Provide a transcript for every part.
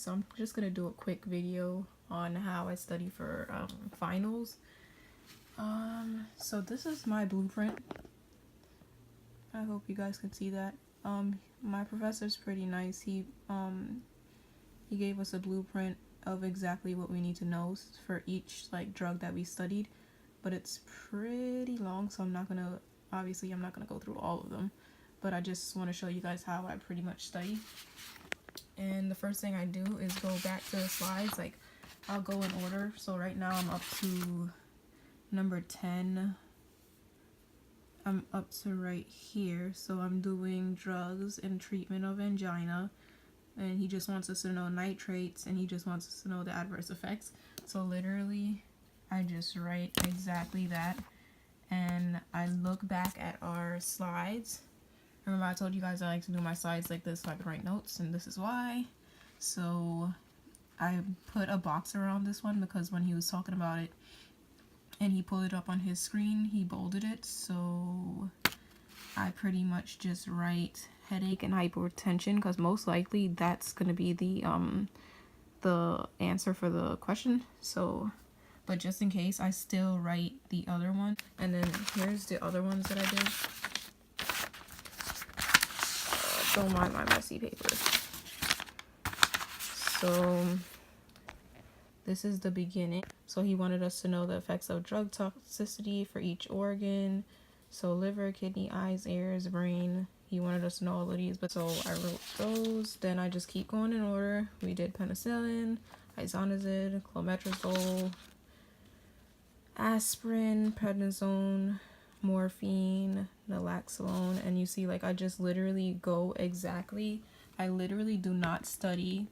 so I'm just gonna do a quick video on how I study for finals. So this is my blueprint. I hope you guys can see that. My professor's pretty nice. He gave us a blueprint of exactly what we need to know for each like drug that we studied, but it's pretty long, so I'm not gonna go through all of them, but I just want to show you guys how I pretty much study. And the first thing I do is go back to the slides. Like, I'll go in order. So right now I'm up to number 10. I'm up to right here. So I'm doing drugs and treatment of angina. And he just wants us to know nitrates, and he just wants us to know the adverse effects. So literally, I just write exactly that. And I look back at our slides. Remember, I told you guys I like to do my slides like this so I can write notes, and this is why. So I put a box around this one because when he was talking about it and he pulled it up on his screen, he bolded it. So I pretty much just write headache and hypertension because most likely that's going to be the answer for the question. So, but just in case, I still write the other one. And then here's the other ones that I did. Don't mind my messy paper. So this is the beginning. So he wanted us to know the effects of drug toxicity for each organ. So liver, kidney, eyes, ears, brain. He wanted us to know all of these, but so I wrote those. Then I just keep going in order. We did penicillin, isoniazid, clometrazole, aspirin, prednisone, morphine, naloxone, and you see, like, I just literally go exactly. I literally do not study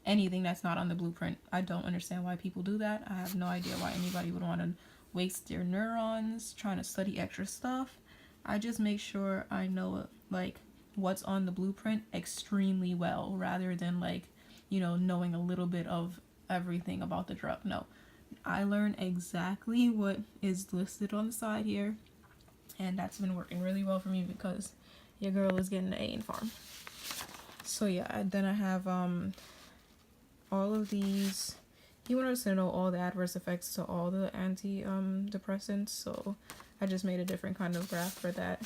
anything that's not on the blueprint. I don't understand why people do that. I have no idea why anybody would want to waste their neurons trying to study extra stuff. I just make sure I know like what's on the blueprint extremely well, rather than like, you know, knowing a little bit of everything about the drug. No, I learn exactly what is listed on the side here, and that's been working really well for me because your girl is getting an A in pharm. So yeah, then I have all of these. He wanted us to know all the adverse effects to all the antidepressants, so I just made a different kind of graph for that.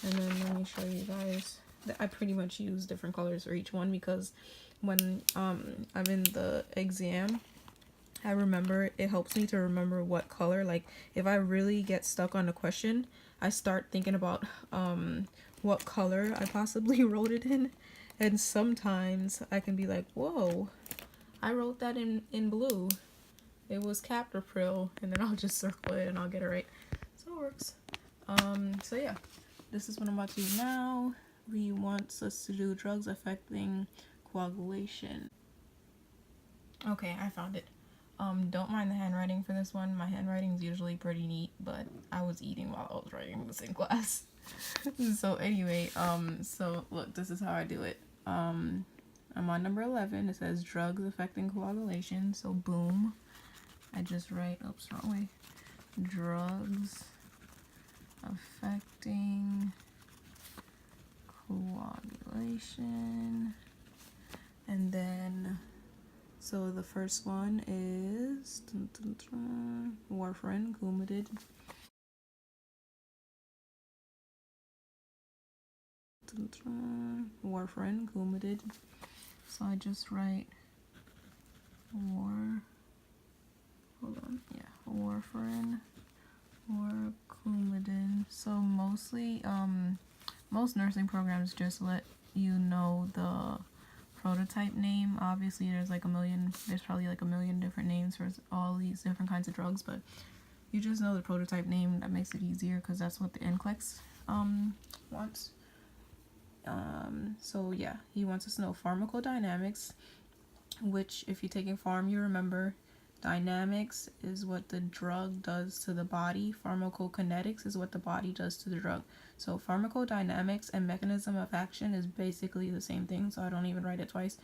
And then let me show you guys that I pretty much use different colors for each one because when I'm in the exam, I remember, it helps me to remember what color. Like, if I really get stuck on a question, I start thinking about what color I possibly wrote it in. And sometimes I can be like, whoa, I wrote that in blue. It was captopril, and then I'll just circle it and I'll get it right. So it works. So yeah, this is what I'm about to do now. He wants us to do drugs affecting coagulation. Okay, I found it. Don't mind the handwriting for this one. My handwriting is usually pretty neat, but I was eating while I was writing this in class. So anyway, so look, this is how I do it. I'm on number 11. It says drugs affecting coagulation. So boom, I just write, oops, wrong way. Drugs affecting coagulation. And then, so the first one is warfarin, Coumadin. Warfarin, Coumadin. So I just write warfarin or Coumadin. So mostly, most nursing programs just let you know the prototype name. Obviously, there's probably like a million different names for all these different kinds of drugs, but you just know the prototype name. That makes it easier because that's what the NCLEX wants. So yeah, he wants us to know pharmacodynamics, which if you're taking pharm, you remember dynamics is what the drug does to the body. Pharmacokinetics is what the body does to the drug. So pharmacodynamics and mechanism of action is basically the same thing, so I don't even write it twice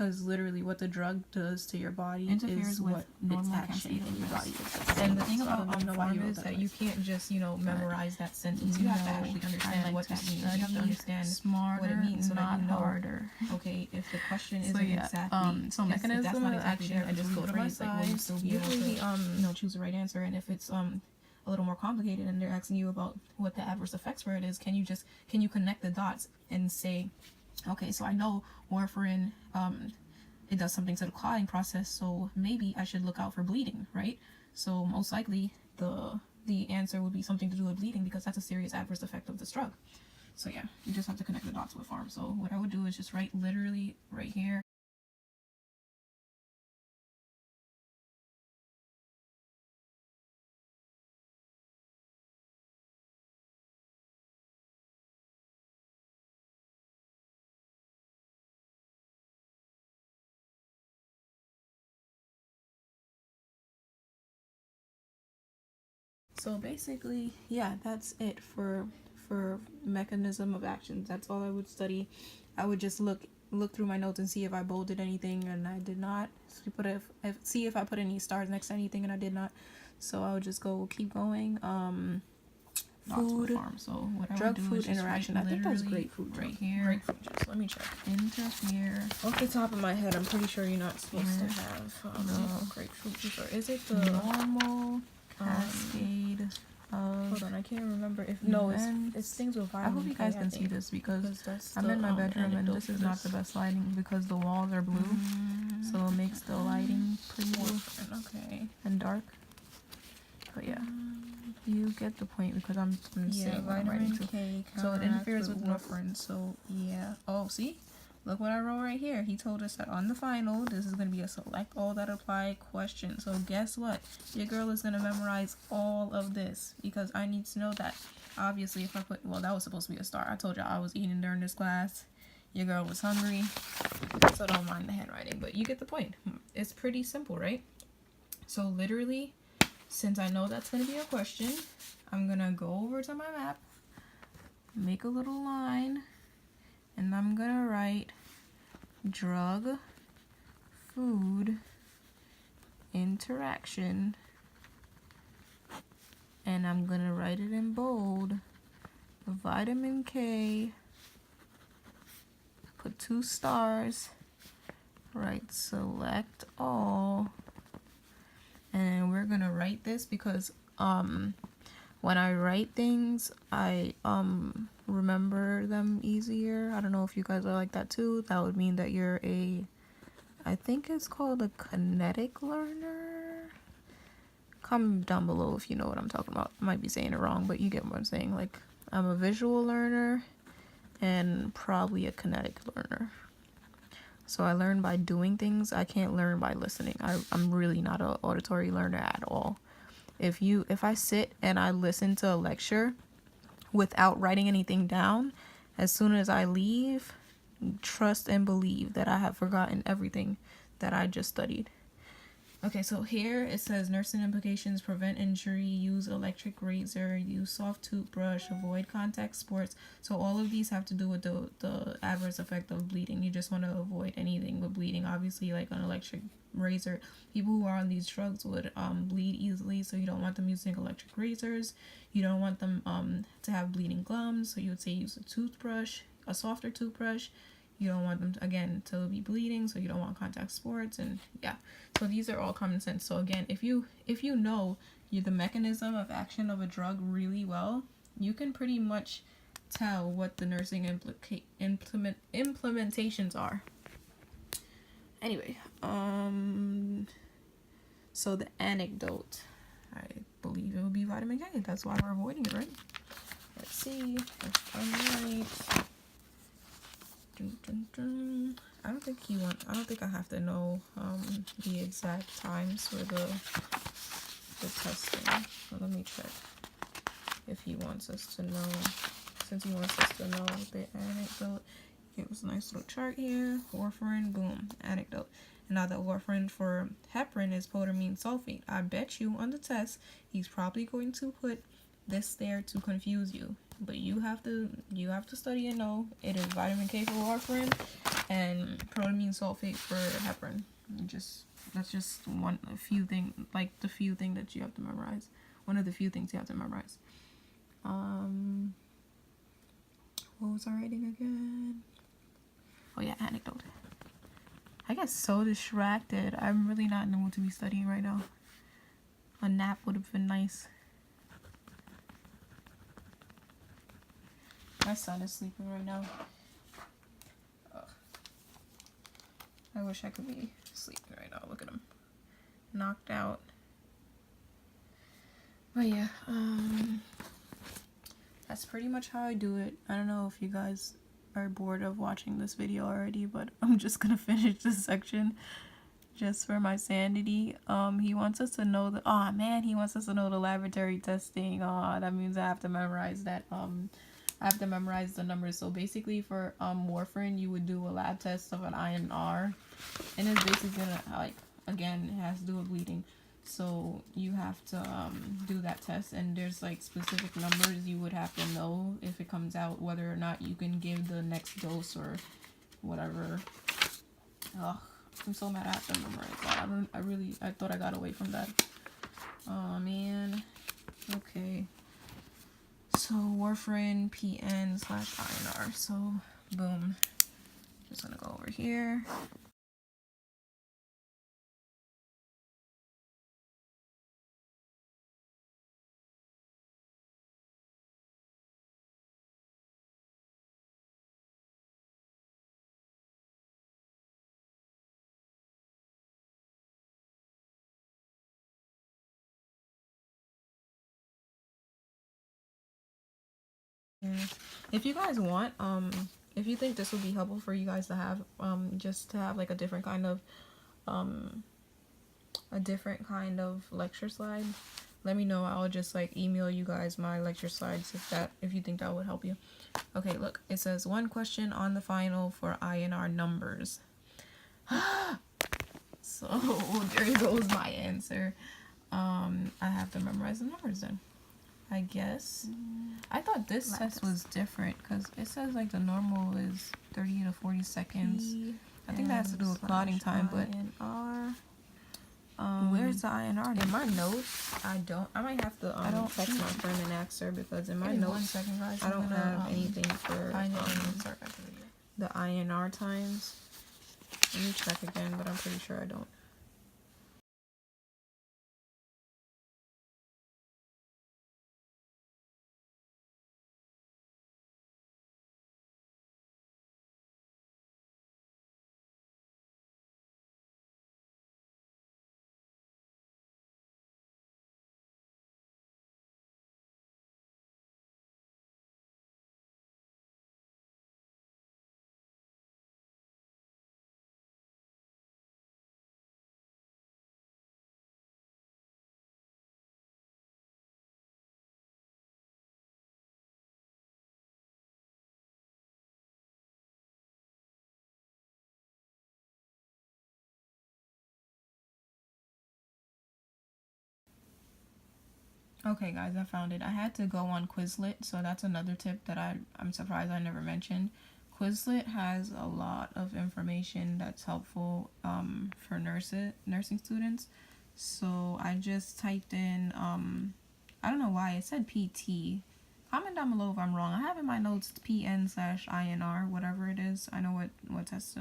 because literally what the drug does to your body interferes is with what normal its action in your body is. And the thing So about PHARM is that you can't just, you know, memorize that sentence. You have to actually understand what that means. You have to understand smarter, what it means, so that you know, harder. Okay, if the question isn't yeah, exactly so mechanism if that's not of exactly action, there, I just go to my side. Like, still be able to, you know, choose the right answer. And if it's a little more complicated and they're asking you about what the adverse effects for it is, can you connect the dots and say, okay, so I know warfarin, it does something to the clotting process, so maybe I should look out for bleeding, right? So most likely the answer would be something to do with bleeding, because that's a serious adverse effect of this drug. So yeah, you just have to connect the dots with PHARM. So what I would do is just write literally right here. So basically, yeah, that's it for mechanism of action. That's all I would study. I would just look through my notes and see if I bolded anything, and I did not. See if I put any stars next to anything, and I did not. So I would just keep going. Food, PHARM. So what drug food interaction. I think that's grapefruit right here. Grapefruit juice. Let me check. Interfere. Off the top of my head, I'm pretty sure you're not supposed to have grapefruit juice, or is it the normal cascade? Hold on, I can't remember if it's things with vitamin. I hope you guys can see this, because I'm in my bedroom and this is not the best lighting because the walls are blue, so it makes the lighting pretty and dark. But yeah, you get the point, because I'm saying what I'm writing to. So it interferes with warfarin. So yeah. Oh, see? Look what I wrote right here. He told us that on the final, this is going to be a select all that apply question. So guess what? Your girl is going to memorize all of this, because I need to know that. Obviously, if I put, well, that was supposed to be a star. I told y'all I was eating during this class. Your girl was hungry. So don't mind the handwriting, but you get the point. It's pretty simple, right? So literally, since I know that's going to be a question, I'm going to go over to my map, make a little line, and I'm going to write drug food interaction, and I'm going to write it in bold. Vitamin K, put 2 stars, write select all. And we're gonna write this because when I write things, I remember them easier. I don't know if you guys are like that too. That would mean that you're I think it's called a kinetic learner. Comment down below if you know what I'm talking about. I might be saying it wrong, but you get what I'm saying. Like, I'm a visual learner and probably a kinetic learner. So I learn by doing things. I can't learn by listening. I'm really not an auditory learner at all. If I sit and I listen to a lecture without writing anything down, as soon as I leave, trust and believe that I have forgotten everything that I just studied. Okay, so here it says nursing implications: prevent injury, use electric razor, use soft toothbrush, avoid contact sports. So all of these have to do with the adverse effect of bleeding. You just want to avoid anything with bleeding. Obviously, like an electric razor, people who are on these drugs would bleed easily, so you don't want them using electric razors. You don't want them to have bleeding gums, so you would say use a toothbrush, a softer toothbrush. You don't want them to be bleeding, so you don't want contact sports. And yeah, so these are all common sense. So again, if you know the mechanism of action of a drug really well, you can pretty much tell what the nursing implementations are. Anyway, so the anecdote, I believe it would be vitamin K. That's why we're avoiding it, right? Let's see if I'm right. I don't think I have to know the exact times for the testing. Well, let me check if he wants us to know. Since he wants us to know the anecdote, it was a nice little chart here. Warfarin, boom, anecdote. And now the warfarin for heparin is potamine sulfate. I bet you on the test he's probably going to put this there to confuse you. But you have to study and know it is vitamin K for warfarin, and protamine sulfate for heparin. That's just a few things, like the few thing that you have to memorize. One of the few things you have to memorize. What was I writing again? Oh yeah, anecdote. I get so distracted. I'm really not in the mood to be studying right now. A nap would have been nice. My son is sleeping right now. Ugh. I wish I could be sleeping right now. Look at him. Knocked out. But yeah, that's pretty much how I do it. I don't know if you guys are bored of watching this video already, but I'm just gonna finish this section just for my sanity. He wants us to know the he wants us to know the laboratory testing. That means I have to memorize that. I have to memorize the numbers. So basically for warfarin, you would do a lab test of an INR, and it's basically gonna, like, again, it has to do with bleeding. So you have to do that test, and there's like specific numbers you would have to know if it comes out, whether or not you can give the next dose or whatever. Ugh, I'm so mad I have to memorize that. I thought I got away from that. Oh man. Okay. So warfarin PN/INR. So boom. Just gonna go over here. If you guys want, if you think this would be helpful for you guys to have, just to have like a different kind of lecture slide, let me know. I'll just like email you guys my lecture slides if you think that would help you. Okay, look, it says 1 question on the final for INR numbers. So there goes my answer. I have to memorize the numbers then, I guess. I thought this test was different because it says like the normal is 30 to 40 seconds. I think that has to do with clotting time, but where's the INR? In my notes, I might have to text my friend and ask her, because in my notes, 1 second, guys, I don't have anything for the INR times. Let me check again, but I'm pretty sure I don't. Okay guys, I found it. I had to go on Quizlet, so that's another tip that I'm surprised I never mentioned. Quizlet has a lot of information that's helpful for nursing students. So I just typed in, I don't know why, it said PT. Comment down below if I'm wrong. I have in my notes PN/INR, whatever it is. I know what test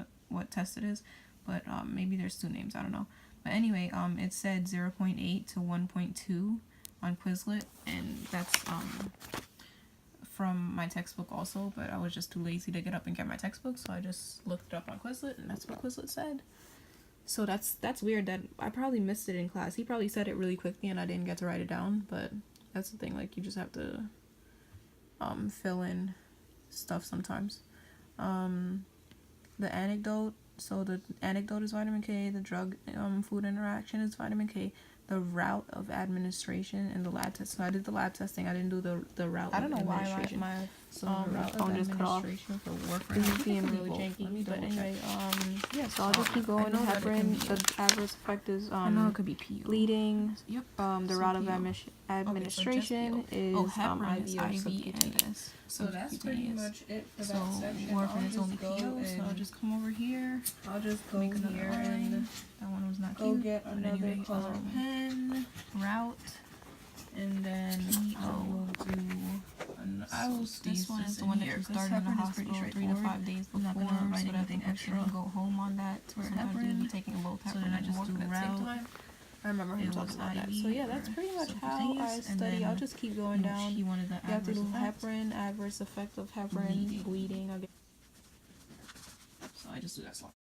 it is, but maybe there's 2 names, I don't know. But anyway, it said 0.8 to 1.2 on Quizlet, and that's from my textbook also, but I was just too lazy to get up and get my textbook, so I just looked it up on Quizlet, and that's what Quizlet said. So that's weird that I probably missed it in class. He probably said it really quickly and I didn't get to write it down, but that's the thing, like, you just have to fill in stuff sometimes. The anecdote, so the anecdote is vitamin K, the drug food interaction is vitamin K, the route of administration and the lab test. So I did the lab testing. I didn't do the route. I don't know of why administration. my So the route phone of just cut off. administration for warfarin. This I is think being it could be really both. janky. Let me But double anyway, check. yeah. So I'll just keep going. I know that it can Heparin. be The adverse effect is I know it could be PO. bleeding. Yep. The So route of PO. administration is heparin is IV or IV subcutaneous. So that's pretty much it for So that section. warfarin is I'll only just go PO. So I'll and just come over here. I'll just go Make another here line. and That one was not go cute. get But another anyway, color pen, route. and then I will do. I will This one is the one that you started in the hospital 3 to 5 days before. I'm not gonna write so that anything the extra. patient can go home on that. For Sometimes you'll heparin. be taking both So heparin then I and just do warfarin at the same route. time. I remember him It talking was about that. IV So yeah, that's or pretty much how I subcutaneous, and study. then I'll just keep going down. He wanted the You have to adverse do effect. heparin, adverse effect of heparin, bleeding. So I just do that slide.